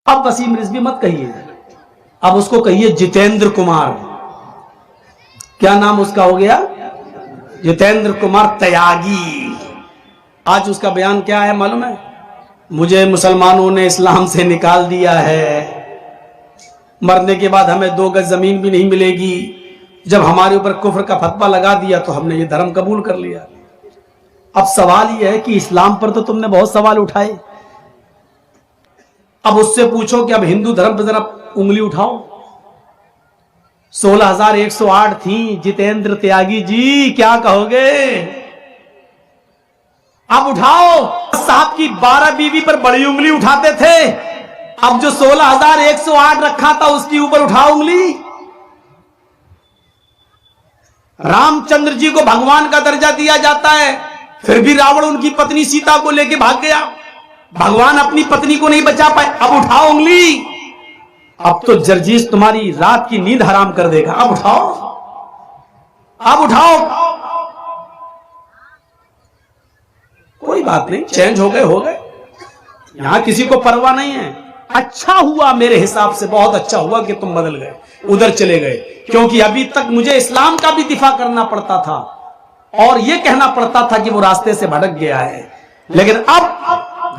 अब वसीम रिजवी मत कहिए, अब उसको कहिए जितेंद्र कुमार। क्या नाम उसका हो गया? जितेंद्र कुमार त्यागी। आज उसका बयान क्या है मालूम है? मुझे मुसलमानों ने इस्लाम से निकाल दिया है, मरने के बाद हमें 2 गज जमीन भी नहीं मिलेगी। जब हमारे ऊपर कुफ्र का फतवा लगा दिया तो हमने ये धर्म कबूल कर लिया। अब सवाल यह है कि इस्लाम पर तो तुमने बहुत सवाल उठाए, अब उससे पूछो कि अब हिंदू धर्म पर जरा उंगली उठाओ। 16,108 थी। जितेंद्र त्यागी जी क्या कहोगे? अब उठाओ। साहब की 12 बीवी पर बड़ी उंगली उठाते थे, अब जो 16,108 रखा था उसके ऊपर उठाओ उंगली। रामचंद्र जी को भगवान का दर्जा दिया जाता है, फिर भी रावण उनकी पत्नी सीता को लेके भाग गया, भगवान अपनी पत्नी को नहीं बचा पाए। अब उठाओ उंगली। अब तो जर्जीस तुम्हारी रात की नींद हराम कर देगा। अब उठाओ, अब उठाओ। कोई बात नहीं, चेंज हो गए हो गए, यहां किसी को परवाह नहीं है। अच्छा हुआ मेरे हिसाब से, बहुत अच्छा हुआ कि तुम बदल गए, उधर चले गए, क्योंकि अभी तक मुझे इस्लाम का भी दिफा करना पड़ता था और यह कहना पड़ता था कि वो रास्ते से भटक गया है। लेकिन अब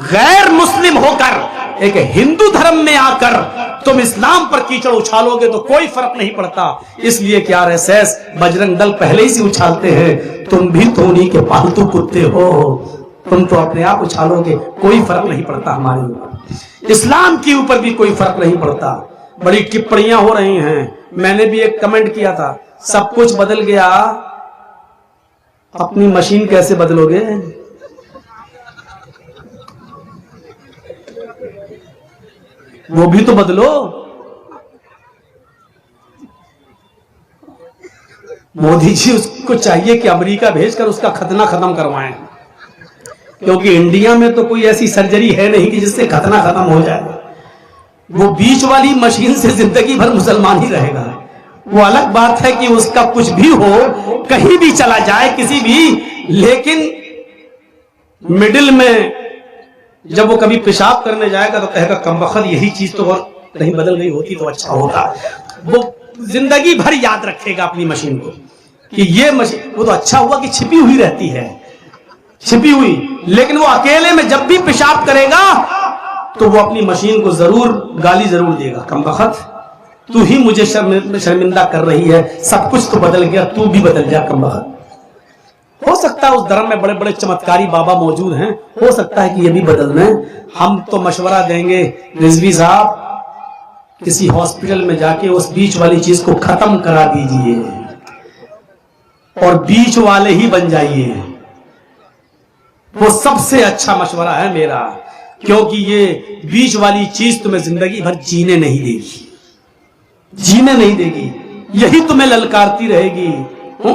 गैर मुस्लिम होकर एक हिंदू धर्म में आकर तुम इस्लाम पर कीचड़ उछालोगे तो कोई फर्क नहीं पड़ता। इसलिए कि आरएसएस बजरंग दल पहले ही से उछालते हैं, तुम भी तो उन्हीं के पालतू कुत्ते हो, तुम तो अपने आप उछालोगे, कोई फर्क नहीं पड़ता हमारे ऊपर, इस्लाम के ऊपर भी कोई फर्क नहीं पड़ता। बड़ी टिप्पणियां हो रही हैं, मैंने भी एक कमेंट किया था, सब कुछ बदल गया, अपनी मशीन कैसे बदलोगे? वो भी तो बदलो। मोदी जी उसको चाहिए कि अमेरिका भेजकर उसका खतना खत्म करवाएं, क्योंकि इंडिया में तो कोई ऐसी सर्जरी है नहीं कि जिससे खतना खत्म हो जाए। वो बीच वाली मशीन से जिंदगी भर मुसलमान ही रहेगा। वो अलग बात है कि उसका कुछ भी हो, कहीं भी चला जाए किसी भी, लेकिन मिडिल में जब वो कभी पेशाब करने जाएगा तो कहेगा कमबख्त यही चीज तो और कहीं बदल गई होती तो अच्छा होता। वो जिंदगी भर याद रखेगा अपनी मशीन को कि ये मशीन, वो तो अच्छा हुआ कि छिपी हुई रहती है, छिपी हुई, लेकिन वो अकेले में जब भी पेशाब करेगा तो वो अपनी मशीन को जरूर गाली जरूर देगा, कमबख्त तू ही मुझे शर्मिंदा कर रही है, सब कुछ तो बदल गया, तू भी बदल जा कमबख्त। हो सकता है उस धर्म में बड़े बड़े चमत्कारी बाबा मौजूद हैं, हो सकता है कि ये भी बदल दें। हम तो मशवरा देंगे रिजवी साहब, किसी हॉस्पिटल में जाके उस बीच वाली चीज को खत्म करा दीजिए और बीच वाले ही बन जाइए। वो सबसे अच्छा मशवरा है मेरा, क्योंकि ये बीच वाली चीज तुम्हें जिंदगी भर जीने नहीं देगी, जीने नहीं देगी, यही तुम्हें ललकारती रहेगी।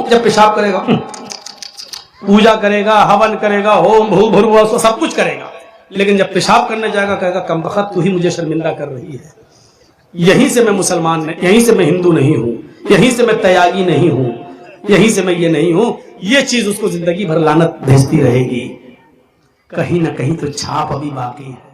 जब पेशाब करेगा, पूजा करेगा, हवन करेगा, होम भू भुर्भुवः सब कुछ करेगा, लेकिन जब पेशाब करने जाएगा कहेगा कमबख्त तू ही मुझे शर्मिंदा कर रही है। यहीं से मैं मुसलमान नहीं, यहीं से मैं हिंदू नहीं हूं, यहीं से मैं त्यागी नहीं हूं, यहीं से मैं ये नहीं हूं। ये चीज उसको जिंदगी भर लानत भेजती रहेगी। कहीं ना कहीं तो छाप अभी बाकी है।